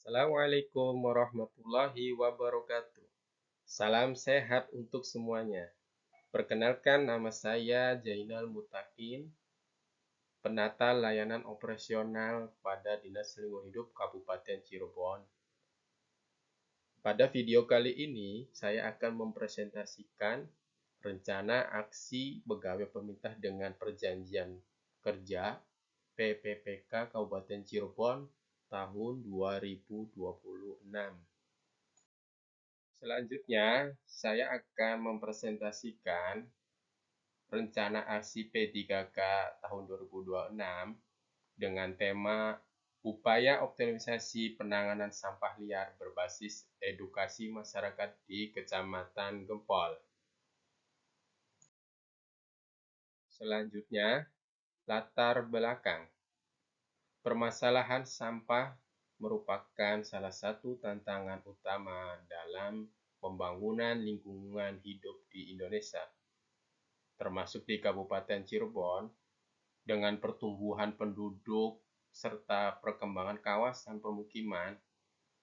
Assalamualaikum warahmatullahi wabarakatuh. Salam sehat untuk semuanya. Perkenalkan, nama saya Jainal Mutakin, penata layanan operasional pada Dinas Lingkungan Hidup Kabupaten Cirebon. Pada video kali ini, saya akan mempresentasikan rencana aksi pegawai pemerintah dengan perjanjian kerja PPPK Kabupaten Cirebon tahun 2026. Selanjutnya, saya akan mempresentasikan rencana aksi P3K tahun 2026 dengan tema upaya optimalisasi penanganan sampah liar berbasis edukasi masyarakat di Kecamatan Gempol. Selanjutnya, latar belakang. Permasalahan sampah merupakan salah satu tantangan utama dalam pembangunan lingkungan hidup di Indonesia, termasuk di Kabupaten Cirebon, dengan pertumbuhan penduduk serta perkembangan kawasan pemukiman,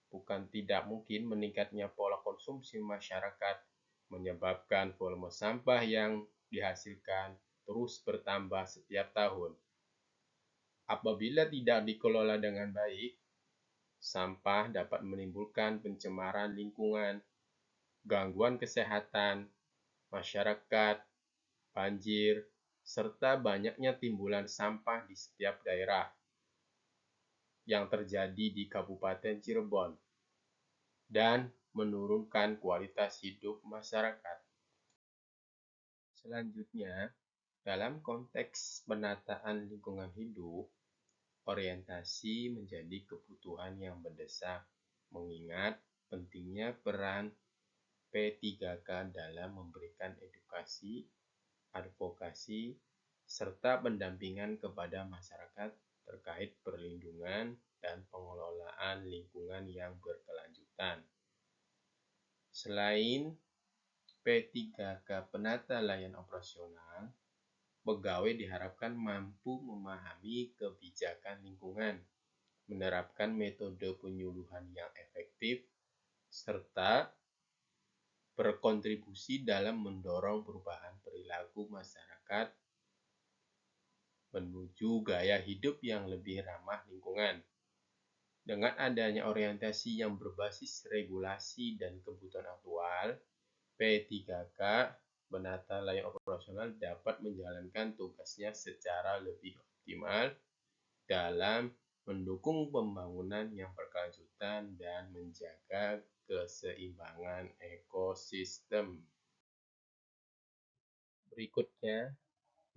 bukan tidak mungkin meningkatnya pola konsumsi masyarakat menyebabkan volume sampah yang dihasilkan terus bertambah setiap tahun. Apabila tidak dikelola dengan baik, sampah dapat menimbulkan pencemaran lingkungan, gangguan kesehatan masyarakat, banjir, serta banyaknya timbulan sampah di setiap daerah yang terjadi di Kabupaten Cirebon dan menurunkan kualitas hidup masyarakat. Selanjutnya, dalam konteks penataan lingkungan hidup, orientasi menjadi kebutuhan yang mendesak, mengingat pentingnya peran P3K dalam memberikan edukasi, advokasi, serta pendampingan kepada masyarakat terkait perlindungan dan pengelolaan lingkungan yang berkelanjutan. Selain P3K penata layanan operasional, pegawai diharapkan mampu memahami kebijakan lingkungan, menerapkan metode penyuluhan yang efektif, serta berkontribusi dalam mendorong perubahan perilaku masyarakat menuju gaya hidup yang lebih ramah lingkungan. Dengan adanya orientasi yang berbasis regulasi dan kebutuhan aktual, P3K penata layanan operasional dapat menjalankan tugasnya secara lebih optimal dalam mendukung pembangunan yang berkelanjutan dan menjaga keseimbangan ekosistem. Berikutnya,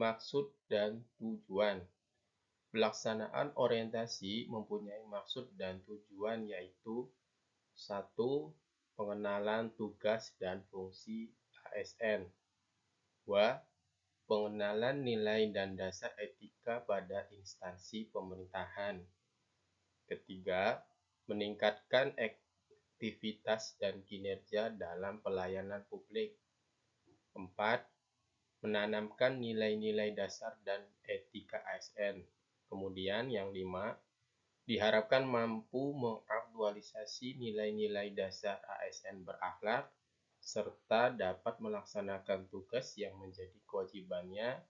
maksud dan tujuan. Pelaksanaan orientasi mempunyai maksud dan tujuan, yaitu 1. Pengenalan tugas dan fungsi ASN. 2. Pengenalan nilai dan dasar etika pada instansi pemerintahan. Ketiga, meningkatkan aktivitas dan kinerja dalam pelayanan publik. 4. Menanamkan nilai-nilai dasar dan etika ASN. Kemudian yang 5, diharapkan mampu mengaktualisasi nilai-nilai dasar ASN berakhlak, serta dapat melaksanakan tugas yang menjadi kewajibannya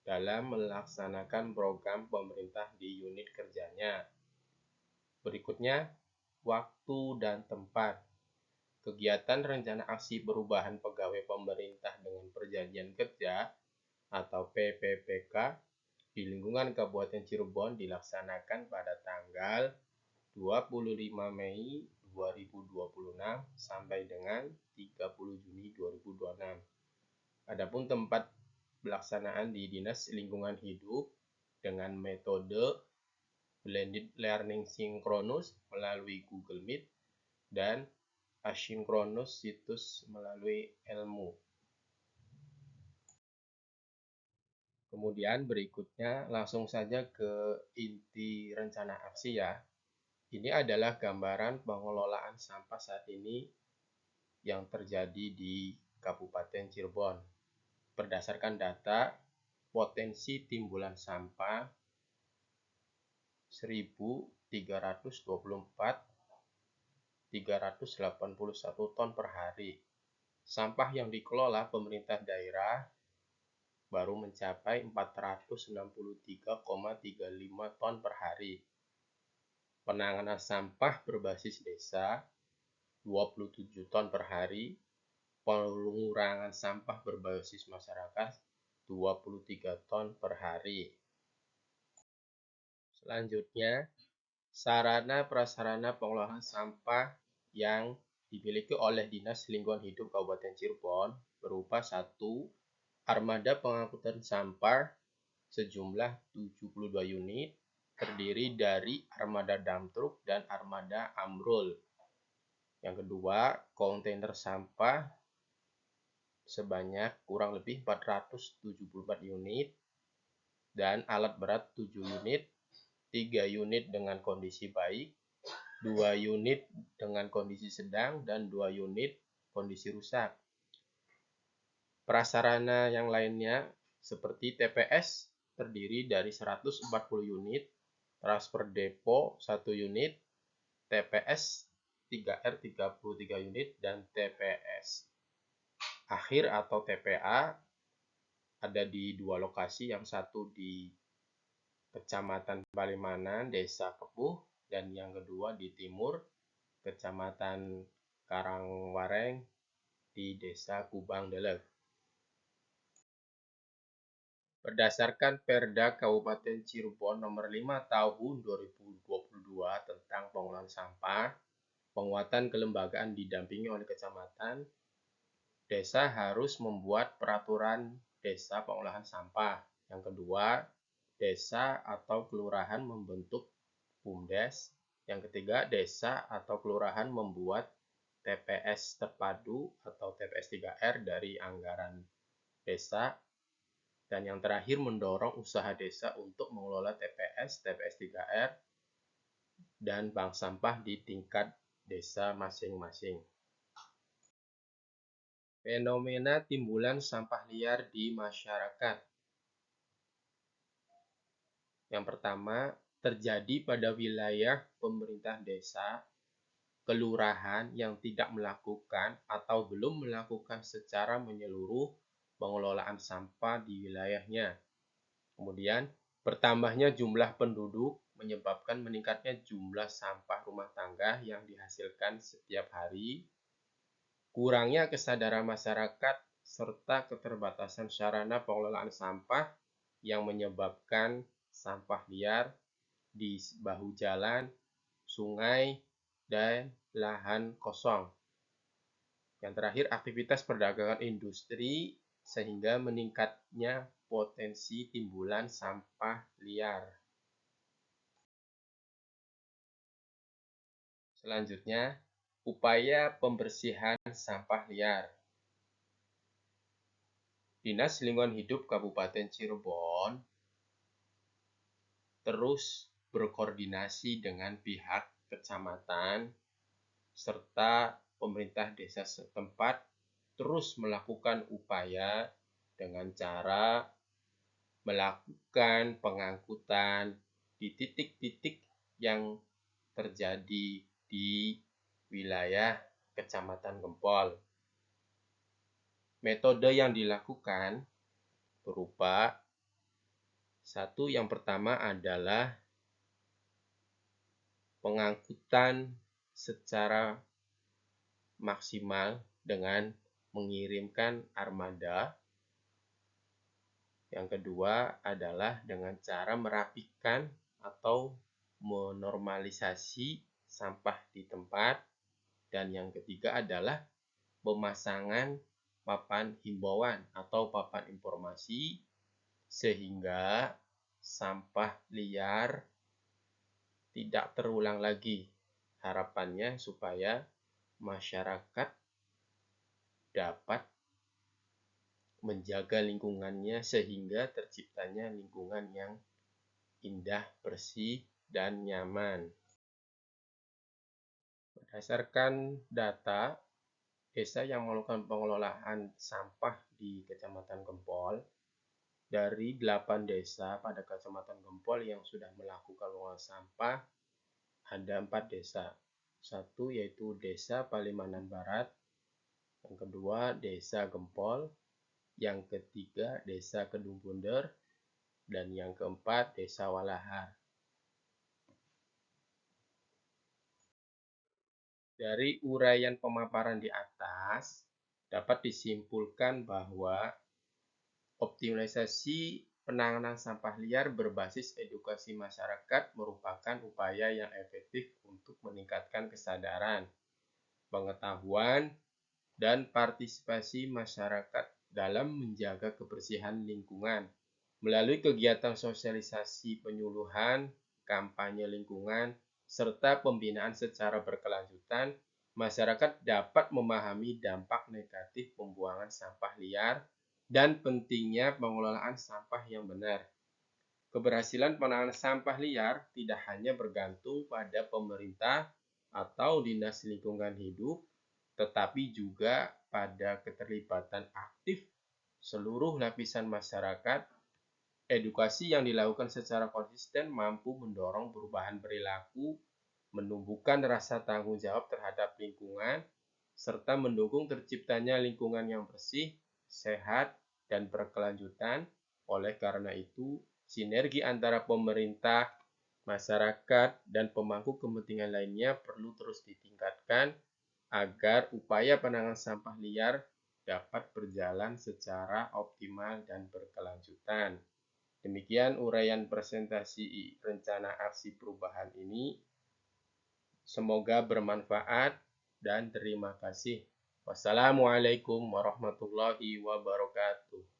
dalam melaksanakan program pemerintah di unit kerjanya. Berikutnya, waktu dan tempat. Kegiatan rencana aksi perubahan pegawai pemerintah dengan perjanjian kerja atau PPPK di lingkungan Kabupaten Cirebon dilaksanakan pada tanggal 25 Mei 2026 sampai dengan 30 Juni 2026. Adapun tempat pelaksanaan di Dinas Lingkungan Hidup dengan metode blended learning sinkronus melalui Google Meet dan asinkronus situs melalui Elmu. Kemudian berikutnya langsung saja ke inti rencana aksi ya. Ini adalah gambaran pengelolaan sampah saat ini yang terjadi di Kabupaten Cirebon. Berdasarkan data, potensi timbulan sampah 1.324 381 ton per hari. Sampah yang dikelola pemerintah daerah baru mencapai 463,35 ton per hari. Penanganan sampah berbasis desa 27 ton per hari. Pengurangan sampah berbasis masyarakat 23 ton per hari. Selanjutnya, sarana prasarana pengolahan sampah yang dimiliki oleh Dinas Lingkungan Hidup Kabupaten Cirebon berupa 1. Armada pengangkutan sampah sejumlah 72 unit terdiri dari armada dump truck dan armada amrol. Yang kedua, kontainer sampah sebanyak kurang lebih 474 unit dan alat berat 7 unit, 3 unit dengan kondisi baik, 2 unit dengan kondisi sedang, dan 2 unit kondisi rusak. Prasarana yang lainnya seperti TPS terdiri dari 140 unit, transfer depo 1 unit, TPS 3R 33 unit, dan TPS akhir atau TPA ada di 2 lokasi, yang satu di Kecamatan Palimanan, Desa Kepuh, dan yang kedua di timur, Kecamatan Karangwareng di Desa Kubang Delek. Berdasarkan Perda Kabupaten Cirebon Nomor 5 Tahun 2022 tentang pengolahan sampah, penguatan kelembagaan didampingi oleh kecamatan, desa harus membuat peraturan desa pengolahan sampah. Yang kedua, desa atau kelurahan membentuk BUMDes. Yang ketiga, desa atau kelurahan membuat TPS terpadu atau TPS 3R dari anggaran desa. Dan yang terakhir, mendorong usaha desa untuk mengelola TPS 3R, dan bank sampah di tingkat desa masing-masing. Fenomena timbulan sampah liar di masyarakat. Yang pertama, terjadi pada wilayah pemerintah desa, kelurahan yang tidak melakukan atau belum melakukan secara menyeluruh pengelolaan sampah di wilayahnya. Kemudian, bertambahnya jumlah penduduk menyebabkan meningkatnya jumlah sampah rumah tangga yang dihasilkan setiap hari, kurangnya kesadaran masyarakat, serta keterbatasan sarana pengelolaan sampah yang menyebabkan sampah liar di bahu jalan, sungai, dan lahan kosong. Yang terakhir, aktivitas perdagangan industri sehingga meningkatnya potensi timbulan sampah liar. Selanjutnya, upaya pembersihan sampah liar. Dinas Lingkungan Hidup Kabupaten Cirebon terus berkoordinasi dengan pihak kecamatan serta pemerintah desa setempat terus melakukan upaya dengan cara melakukan pengangkutan di titik-titik yang terjadi di wilayah Kecamatan Gempol. Metode yang dilakukan berupa satu, yang pertama adalah pengangkutan secara maksimal dengan mengirimkan armada. Yang kedua adalah dengan cara merapikan atau menormalisasi sampah di tempat. Dan yang ketiga adalah pemasangan papan himbauan atau papan informasi sehingga sampah liar tidak terulang lagi. Harapannya supaya masyarakat dapat menjaga lingkungannya sehingga terciptanya lingkungan yang indah, bersih, dan nyaman. Berdasarkan data, desa yang melakukan pengelolaan sampah di Kecamatan Gempol, dari 8 desa pada Kecamatan Gempol yang sudah melakukan pengelolaan sampah, ada 4 desa. Satu yaitu Desa Palimanan Barat, yang kedua Desa Gempol, yang ketiga Desa Kedung Bunder, dan yang keempat Desa Walahar. Dari uraian pemaparan di atas, dapat disimpulkan bahwa optimalisasi penanganan sampah liar berbasis edukasi masyarakat merupakan upaya yang efektif untuk meningkatkan kesadaran, pengetahuan, dan partisipasi masyarakat dalam menjaga kebersihan lingkungan. Melalui kegiatan sosialisasi penyuluhan, kampanye lingkungan, serta pembinaan secara berkelanjutan, masyarakat dapat memahami dampak negatif pembuangan sampah liar dan pentingnya pengelolaan sampah yang benar. Keberhasilan penanganan sampah liar tidak hanya bergantung pada pemerintah atau dinas lingkungan hidup, tetapi juga pada keterlibatan aktif seluruh lapisan masyarakat. Edukasi yang dilakukan secara konsisten mampu mendorong perubahan perilaku, menumbuhkan rasa tanggung jawab terhadap lingkungan, serta mendukung terciptanya lingkungan yang bersih, sehat, dan berkelanjutan. Oleh karena itu, sinergi antara pemerintah, masyarakat, dan pemangku kepentingan lainnya perlu terus ditingkatkan agar upaya penanganan sampah liar dapat berjalan secara optimal dan berkelanjutan. Demikian uraian presentasi rencana aksi perubahan ini. Semoga bermanfaat dan terima kasih. Wassalamualaikum warahmatullahi wabarakatuh.